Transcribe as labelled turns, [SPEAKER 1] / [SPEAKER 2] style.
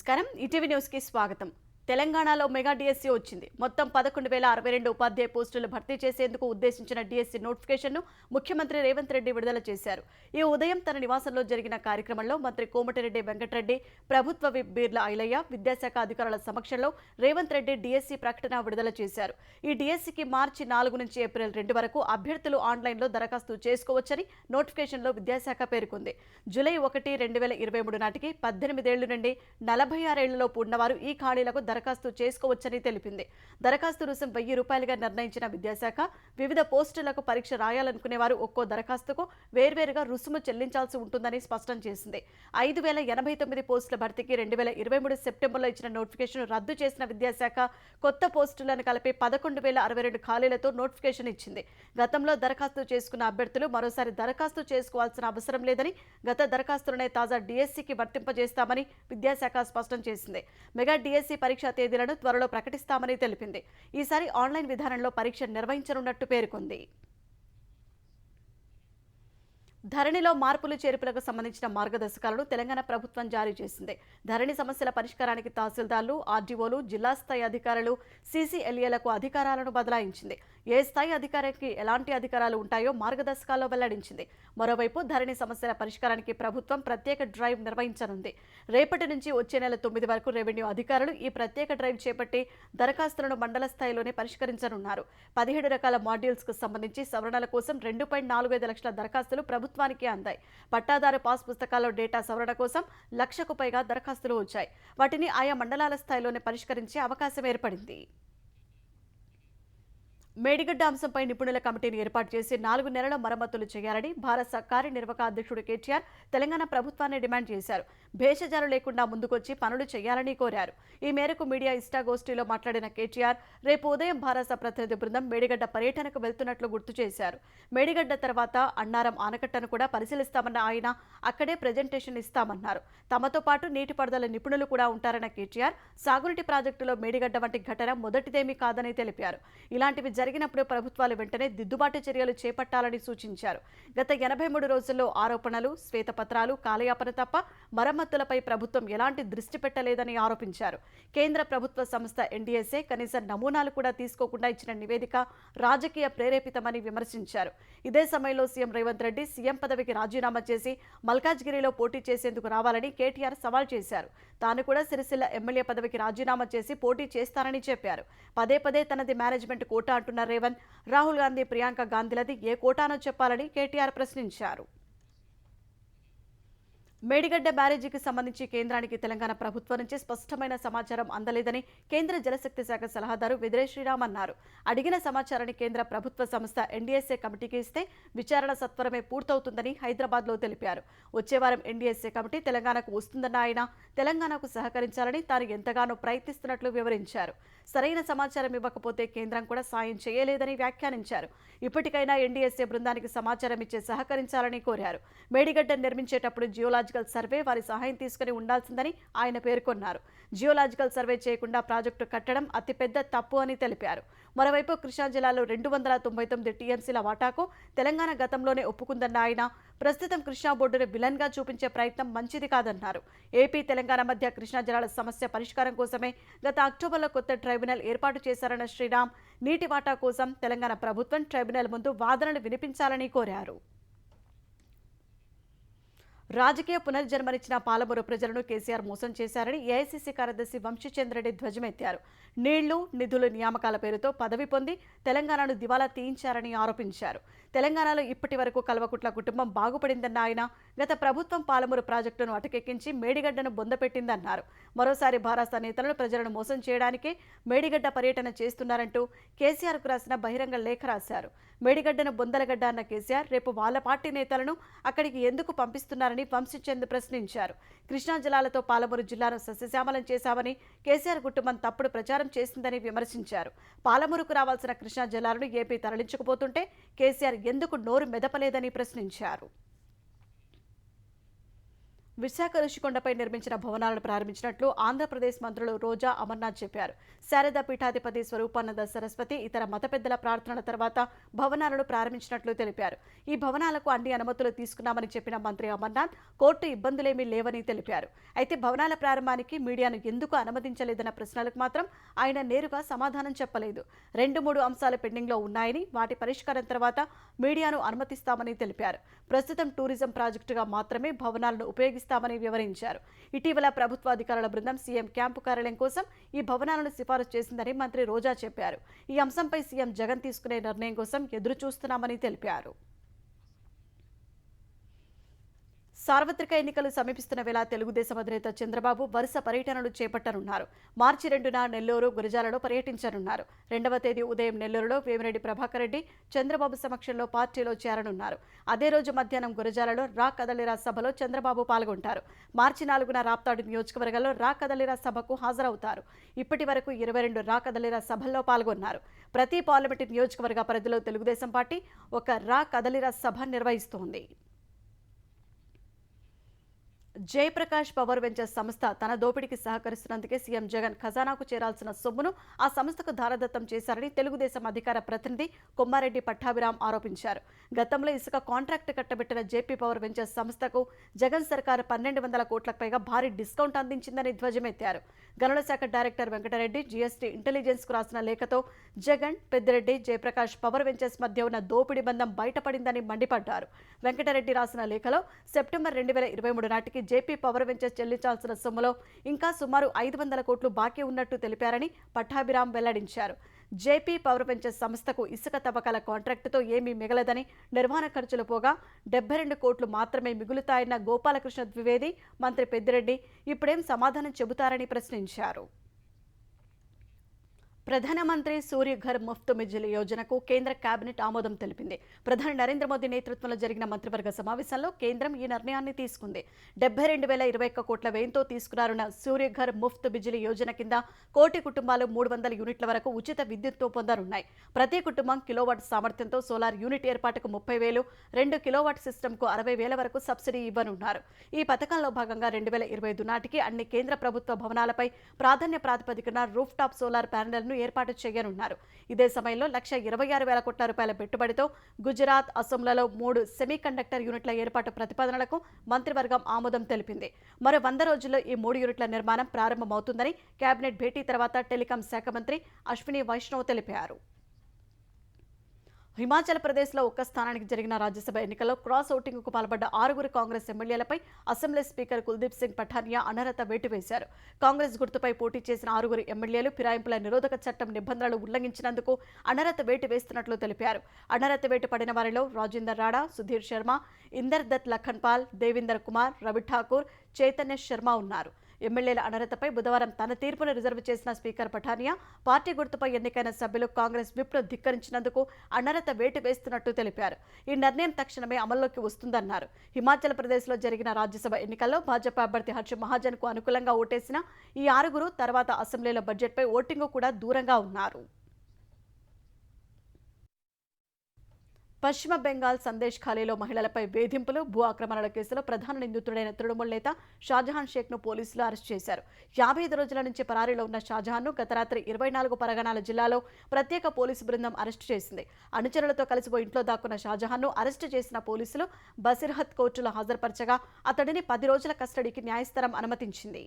[SPEAKER 1] నమస్కారం ETV news కి స్వాగతం। తెలంగాణలో మెగా డిఎస్సి వచ్చింది। మొత్తం 11,062 ఉపాధ్యాయ పోస్టులు భర్తీ చేసేందుకు ఉద్దేశించిన డిఎస్సి నోటిఫికేషన్ను ముఖ్యమంత్రి రేవంత్ రెడ్డి విడుదల చేశారు। ఈ ఉదయం తన నివాసంలో జరిగిన కార్యక్రమంలో మంత్రి కోమటిరెడ్డి వెంకటరెడ్డి, ప్రభుత్వ విప్ బీర్ల ఐలయ్య, విద్యాశాఖ అధికారుల సమక్షంలో రేవంత్ రెడ్డి డిఎస్సి ప్రకటన విడుదల చేశారు। ఈ డిఎస్సికి మార్చి 4 నుంచి ఏప్రిల్ 2 వరకు అభ్యర్థులు ఆన్లైన్లో దరఖాస్తు చేసుకోవచ్చని నోటిఫికేషన్లో విద్యాశాఖ పేర్కొంది। జూలై 1, 2023 నాటికి 18 ఏళ్ల నుండి 46 ఏళ్లలోపు ఉన్నవారు ఈ ఖాళీలకు దరఖాస్తు చేసుకోవచ్చని తెలిపింది। దరఖాస్తు రుసుం 1000 రూపాయలుగా నిర్ణయించిన విద్యాశాఖ వివిధ పోస్టులకు పరీక్ష రాయాలనుకునేవారు ఒక్కో దరఖాస్తుకు వేర్వేరుగా రుసుము చెల్లించాల్సి ఉంటుందని స్పష్టం చేసింది। 5089 పోస్టుల భర్తీకి 2023 సెప్టెంబర్లో ఇచ్చిన నోటిఫికేషన్ రద్దు చేసిన విద్యాశాఖ కొత్త పోస్టులను కలిపి 11,062 ఖాళీలతో నోటిఫికేషన్ ఇచ్చింది। గతంలో దరఖాస్తు చేసుకున్న అభ్యర్థులు మరోసారి దరఖాస్తు చేసుకోవాల్సిన అవసరం లేదని, గత దరఖాస్తులనే తాజా డిఎస్సికి వర్తింపజేస్తామని విద్యాశాఖ స్పష్టం చేసింది। మెగా డిఎస్సి పరీక్ష తేదీలను త్వరలో ప్రకటిస్తామని తెలిపింది। ఈసారి ఆన్లైన్ విధానంలో పరీక్ష నిర్వహించనున్నట్టు పేర్కొంది। ధరణిలో మార్పులు చేర్పులకు సంబంధించిన మార్గదర్శకాలను తెలంగాణ ప్రభుత్వం జారీ చేసింది। ధరణి సమస్యల పరిష్కారానికి తహసీల్దార్లు, ఆర్డీఓలు, జిల్లా స్థాయి అధికారులు, సీసీఎల్ఏలకు అధికారాలను బదలాయించింది। ఏ స్థాయి అధికారికి ఎలాంటి అధికారాలు ఉంటాయో మార్గదర్శకాల్లో వెల్లడించింది। మరోవైపు ధరణి సమస్యల పరిష్కారానికి ప్రభుత్వం ప్రత్యేక డ్రైవ్ నిర్వహించనుంది। రేపటి నుంచి వచ్చే నెల 9 వరకు రెవెన్యూ అధికారులు ఈ ప్రత్యేక డ్రైవ్ చేపట్టి దరఖాస్తులను మండల స్థాయిలోనే పరిష్కరించనున్నారు। 17 రకాల మాడ్యూల్స్ కు సంబంధించి సవరణల కోసం 2.45 లక్షల దరఖాస్తులు ప్రభుత్వానికి అందాయి। పట్టాదారు పాస్ పుస్తకాల్లో డేటా సవరణ కోసం 1,00,000కు పైగా దరఖాస్తులు వచ్చాయి। వాటిని ఆయా మండలాల స్థాయిలోనే పరిష్కరించే అవకాశం ఏర్పడింది। మేడిగడ్డ అంశంపై నిపుణుల కమిటీని ఏర్పాటు చేసి 4 నెలల మరమ్మతులు చేయాలని భారత కార్యనిర్వాహక అధ్యక్షుడు కేటీఆర్ తెలంగాణ ప్రభుత్వాన్ని డిమాండ్ చేశారు। భేషజాలు లేకుండా ముందుకొచ్చి పనులు చేయాలని కోరారు। ఈ మేరకు మీడియా ఇష్టాగోష్ఠిలో మాట్లాడిన కేటీఆర్ రేపు ఉదయం భారత ప్రతినిధి బృందం మేడిగడ్డ పర్యటనకు వెళ్తున్నట్లు గుర్తు చేశారు। మేడిగడ్డ తర్వాత అన్నారం ఆనకట్టను కూడా పరిశీలిస్తామన్న ఆయన అక్కడే ప్రజెంటేషన్ ఇస్తామన్నారు। తమతో పాటు నీటిపారుదల నిపుణులు కూడా ఉంటారన్న కేటీఆర్ సాగునీటి ప్రాజెక్టులో మేడిగడ్డ వంటి ఘటన మొదటిదేమీ కాదని తెలిపారు। ఇలాంటివి జరిగినప్పుడు ప్రభుత్వాలు వెంటనే దిద్దుబాటు చర్యలు చేపట్టాలని సూచించారు। గత 83 రోజుల్లో ఆరోపణలు, శ్వేతపత్రాలు, కాలయాపన తప్ప మరమ్మతులపై ప్రభుత్వం ఎలాంటి దృష్టి పెట్టలేదని ఆరోపించారు। కేంద్ర ప్రభుత్వ సంస్థ ఎన్డీఎస్ఏ కనీస నమూనాలు కూడా తీసుకోకుండా ఇచ్చిన నివేదిక రాజకీయ ప్రేరేపితమని విమర్శించారు। ఇదే సమయంలో సీఎం రేవంత్ రెడ్డి సీఎం పదవికి రాజీనామా చేసి మల్కాజ్గిరిలో పోటీ చేసేందుకు రావాలని కేటీఆర్ సవాల్ చేశారు। తాను కూడా సిరిసిల్ల ఎమ్మెల్యే పదవికి రాజీనామా చేసి పోటీ చేస్తానని చెప్పారు। పదే పదే తనది మేనేజ్మెంట్ కోటా అంటున్న రేవంత్, రాహుల్ గాంధీ, ప్రియాంక గాంధీలది ఏ కోటానో చెప్పాలని కేటీఆర్ ప్రశ్నించారు। మేడిగడ్డ బ్యారేజీకి సంబంధించి కేంద్రానికి తెలంగాణ ప్రభుత్వం నుంచి స్పష్టమైన సమాచారం అందలేదని కేంద్ర జలశక్తి శాఖ సలహాదారు వెదిరే శ్రీరామ్ అన్నారు। అడిగిన సమాచారాన్ని కేంద్ర ప్రభుత్వ సంస్థ ఎన్డీఎస్ఏ కమిటీకి ఇస్తే విచారణ సత్వరమే పూర్తవుతుందని హైదరాబాద్లో తెలిపారు। వచ్చే వారం ఎన్డీఎస్ఏ కమిటీ తెలంగాణకు వస్తుందన్న ఆయన తెలంగాణకు సహకరించాలని తాను ఎంతగానో ప్రయత్నిస్తున్నట్లు వివరించారు। సరైన సమాచారం ఇవ్వకపోతే కేంద్రం కూడా సాయం చేయలేదని వ్యాఖ్యానించారు। ఇప్పటికైనా ఎన్డీఎస్ఏ బృందానికి సమాచారం ఇచ్చి సహకరించాలని కోరారు। మేడిగడ్డ నిర్మించేటప్పుడు జియోలాజికల్ సర్వే వారి సహాయం తీసుకుని ఉండాల్సిందని ఆయన పేర్కొన్నారు। జియోలాజికల్ సర్వే చేయకుండా ప్రాజెక్టు కట్టడం అతిపెద్ద తప్పు అని తెలిపారు। మరోవైపు కృష్ణా జిల్లాలో 299 టీఎంసీల వాటాకు తెలంగాణ గతంలోనే ఒప్పుకుందన్న ఆయన ప్రస్తుతం కృష్ణా బోర్డును విలన్గా చూపించే ప్రయత్నం మంచిది కాదన్నారు। ఏపీ తెలంగాణ మధ్య కృష్ణా జలాల సమస్య పరిష్కారం కోసమే గత అక్టోబర్లో కొత్త ట్రైబ్యునల్ ఏర్పాటు చేశారన్న శ్రీరామ్ నీటి వాటా కోసం తెలంగాణ ప్రభుత్వం ట్రైబ్యునల్ ముందు వాదనలు వినిపించాలని కోరారు। రాజకీయ పునర్జన్మనిచ్చిన పాలమూరు ప్రజలను కేసీఆర్ మోసం చేశారని ఏఐసీసీ కార్యదర్శి వంశీచంద్రెడ్డి ధ్వజమెత్తారు। నీళ్లు, నిధులు నియామకాల పేరుతో పదవి పొంది తెలంగాణను దివాలా తీయించారని ఆరోపించారు। తెలంగాణలో ఇప్పటి వరకు కల్వకుట్ల కుటుంబం బాగుపడిందన్న ఆయన గత ప్రభుత్వం పాలమూరు ప్రాజెక్టును అటకెక్కించి మేడిగడ్డను బొందపెట్టిందన్నారు। మరోసారి భారత నేతలను ప్రజలను మోసం చేయడానికే మేడిగడ్డ పర్యటన చేస్తున్నారంటూ కేసీఆర్కు రాసిన బహిరంగ లేఖ రాశారు। మేడిగడ్డను బొందలగడ్డ అన్న కేసీఆర్ రేపు వాళ్ళ పార్టీ నేతలను అక్కడికి ఎందుకు పంపిస్తున్నారని వంశీచంద్ ప్రశ్నించారు। కృష్ణా జలాలతో పాలమూరు జిల్లాను సస్యశ్యామలం చేశామని కేసీఆర్ కుటుంబం తప్పుడు ప్రచారం చేసిందని విమర్శించారు। పాలమూరుకు రావాల్సిన కృష్ణా జలాలను ఏపీ తరలించుకుపోతుంటే కేసీఆర్ ఎందుకు నోరు మెదపలేదని ప్రశ్నించారు। విశాఖ ఋషికొండపై నిర్మించిన భవనాలను ప్రారంభించినట్లు ఆంధ్రప్రదేశ్ మంత్రులు రోజా అమర్నాథ్ చెప్పారు. శారదా పీఠాధిపతి స్వరూపానంద సరస్వతి ఇతర మత పెద్దల ప్రార్థనల తర్వాత భవనాలను ప్రారంభించినట్లు తెలిపారు. ఈ భవనాలకు అన్ని అనుమతులు తీసుకున్నామని చెప్పిన మంత్రి అమర్నాథ్ కోర్టు ఇబ్బందులేమీ లేవని తెలిపారు. అయితే భవనాల ప్రారంభానికి మీడియాను ఎందుకు అనుమతించలేదన్న ప్రశ్నలకు మాత్రం ఆయన నేరుగా సమాధానం చెప్పలేదు. 2-3 అంశాలు పెండింగ్లో ఉన్నాయని, వాటి పరిష్కారం తర్వాత మీడియాను అనుమతిస్తామని తెలిపారు. ప్రస్తుతం టూరిజం ప్రాజెక్టుగా మాత్రమే భవనాలను ఉపయోగిస్తామని వివరించారు. ఇటీవల ప్రభుత్వ అధికారుల బృందం సీఎం క్యాంపు కార్యాలయం కోసం ఈ భవనాలను సిఫారసు చేసిందని మంత్రి రోజా చెప్పారు. ఈ అంశంపై సీఎం జగన్ తీసుకునే నిర్ణయం కోసం ఎదురు చూస్తున్నామని తెలిపారు. సార్వత్రిక ఎన్నికలు సమీపిస్తున్న వేళ తెలుగుదేశం అధినేత చంద్రబాబు వరుస పర్యటనలు చేపట్టనున్నారు. మార్చి 2న నెల్లూరు, గురజాలలో పర్యటించనున్నారు. 2వ తేదీ ఉదయం నెల్లూరులో వేమిరెడ్డి ప్రభాకర్ రెడ్డి చంద్రబాబు సమక్షంలో పార్టీలో చేరనున్నారు. అదే రోజు మధ్యాహ్నం గురజాలలో రా కదలిరా సభలో చంద్రబాబు పాల్గొంటారు. మార్చి 4న రాప్తాడు నియోజకవర్గంలో రా కదలిరా సభకు హాజరవుతారు. ఇప్పటి వరకు 22 రా కదలిరా సభల్లో పాల్గొన్నారు. ప్రతి పార్లమెంటు నియోజకవర్గ పరిధిలో తెలుగుదేశం పార్టీ ఒక రా కదలిరా సభ నిర్వహిస్తోంది. జయప్రకాష్ పవర్ వెంచర్స్ సంస్థ తన దోపిడీకి సహకరిస్తున్నందుకే సీఎం జగన్ ఖజానాకు చేరాల్సిన సొమ్మును ఆ సంస్థకు దారదత్తం చేశారని తెలుగుదేశం అధికార ప్రతినిధి కొమ్మారెడ్డి పట్టాభిరామ్ ఆరోపించారు. గతంలో ఇసుక కాంట్రాక్టు కట్టబెట్టిన జేపీ పవర్ వెంచర్స్ సంస్థకు జగన్ సర్కారు 1200 కోట్లకు పైగా భారీ డిస్కౌంట్ అందించిందని ధ్వజమెత్తారు. గనుల శాఖ డైరెక్టర్ వెంకటరెడ్డి జీఎస్టీ ఇంటెలిజెన్స్ కు రాసిన లేఖతో జగన్, పెద్దిరెడ్డి, జయప్రకాష్ పవర్ వెంచర్స్ మధ్య ఉన్న దోపిడీ బంధం బయటపడిందని మండిపడ్డారు. వెంకటరెడ్డి రాసిన లేఖలో సెప్టెంబర్ 2023 నాటికి జేపీ పవర్ వెంచర్స్ చెల్లించాల్సిన సొమ్ములో ఇంకా సుమారు 500 కోట్లు బాకీ ఉన్నట్టు తెలిపారని పట్టాభిరామ్ వెల్లడించారు. జేపీ పవర్ వెంచర్స్ సంస్థకు ఇసుక తవ్వకాల కాంట్రాక్టుతో ఏమీ మిగలదని, నిర్వహణ ఖర్చులు పోగా 72 కోట్లు మాత్రమే మిగులుతాయన్న గోపాలకృష్ణ ద్వివేది, మంత్రి పెద్దిరెడ్డి ఇప్పుడేం సమాధానం చెబుతారని ప్రశ్నించారు. ప్రధానమంత్రి సూర్యఘర్ ముఫ్త్ బిజిలీ యోజనకు కేంద్ర కేబినెట్ ఆమోదం తెలిపింది. ప్రధాని నరేంద్ర మోదీ నేతృత్వంలో జరిగిన మంత్రివర్గ సమావేశంలో కేంద్రం ఈ నిర్ణయాన్ని తీసుకుంది. 72,021 కోట్ల వ్యయంతో తీసుకురానున్న సూర్యఘర్ ముఫ్త్ బిజిలీ యోజన కింద కోటి కుటుంబాలు 300 యూనిట్ల వరకు ఉచిత విద్యుత్తో పొందనున్నాయి. ప్రతి కుటుంబం కిలోవాట్ సామర్థ్యంతో సోలార్ యూనిట్ ఏర్పాటుకు 30,000, 2 కిలోవాట్ సిస్టమ్కు 60,000 వరకు సబ్సిడీ ఇవ్వనున్నారు. ఈ పథకంలో భాగంగా 2025 నాటికి అన్ని కేంద్ర ప్రభుత్వ భవనాలపై ప్రాధాన్య ప్రాతిపదికన రూఫ్ టాప్ సోలార్ ప్యానెల్ను ఏర్పాటు చేయనున్నారు. ఇదే సమయంలో 126,000 కోట్ల రూపాయల పెట్టుబడితో గుజరాత్, అసోంలలో 3 సెమీ కండక్టర్ యూనిట్ల ఏర్పాటు ప్రతిపాదనలకు మంత్రివర్గం ఆమోదం తెలిపింది. మరో 100 రోజుల్లో ఈ 3 యూనిట్ల నిర్మాణం ప్రారంభమవుతుందని కేబినెట్ భేటీ తర్వాత టెలికాం శాఖ మంత్రి అశ్విని వైష్ణవ్ తెలిపారు. హిమాచల్ ప్రదేశ్లో ఒక్క స్థానానికి జరిగిన రాజ్యసభ ఎన్నికల్లో క్రాస్ ఓటింగ్కు పాల్పడ్డ 6 కాంగ్రెస్ ఎమ్మెల్యేలపై అసెంబ్లీ స్పీకర్ కుల్దీప్ సింగ్ పఠానియా అనర్హత వేటు వేశారు. కాంగ్రెస్ గుర్తుపై పోటీ చేసిన 6 ఎమ్మెల్యేలు ఫిరాయింపుల నిరోధక చట్టం నిబంధనలు ఉల్లంఘించినందుకు అనర్హత వేటు వేస్తున్నట్లు తెలిపారు. అనర్హత వేటు పడిన వారిలో రాజేందర్ రాణా, సుధీర్ శర్మ, ఇందర్ దత్ లఖన్పాల్, దేవీందర్ కుమార్, రవి ఠాకూర్, చైతన్య శర్మ ఉన్నారు. ఎమ్మెల్యేల అనర్హతపై బుధవారం తన తీర్పును రిజర్వ్ చేసిన స్పీకర్ పఠానియా పార్టీ గుర్తుపై ఎన్నికైన సభ్యులు కాంగ్రెస్ విప్ను ధిక్కరించినందుకు అనర్హత వేటు వేస్తున్నట్టు తెలిపారు. ఈ నిర్ణయం తక్షణమే అమల్లోకి వస్తుందన్నారు. హిమాచల్ ప్రదేశ్లో జరిగిన రాజ్యసభ ఎన్నికల్లో భాజపా అభ్యర్థి హర్ష్ మహాజన్కు అనుకూలంగా ఓటేసిన ఈ 6 తర్వాత అసెంబ్లీలో బడ్జెట్పై ఓటింగ్ కూడా దూరంగా ఉన్నారు. పశ్చిమ బెంగాల్ సందేశ్ ఖాళీలో మహిళలపై వేధింపులు, భూ ఆక్రమణల కేసులో ప్రధాన నిందితుడైన తృణమూల్ నేత షాజహాన్ షేక్ను పోలీసులు అరెస్ట్ చేశారు. 55 రోజుల నుంచి పరారీలో ఉన్న షాజహాన్ను గత రాత్రి 24 పరగణాల జిల్లాలో ప్రత్యేక పోలీసు బృందం అరెస్టు చేసింది. అనుచరులతో కలిసి ఇంట్లో దాక్కున్న షాజహాన్ను అరెస్టు చేసిన పోలీసులు బసిర్హత్ కోర్టులో హాజరుపరచగా అతడిని 10 రోజుల కస్టడీకి న్యాయస్థానం అనుమతించింది.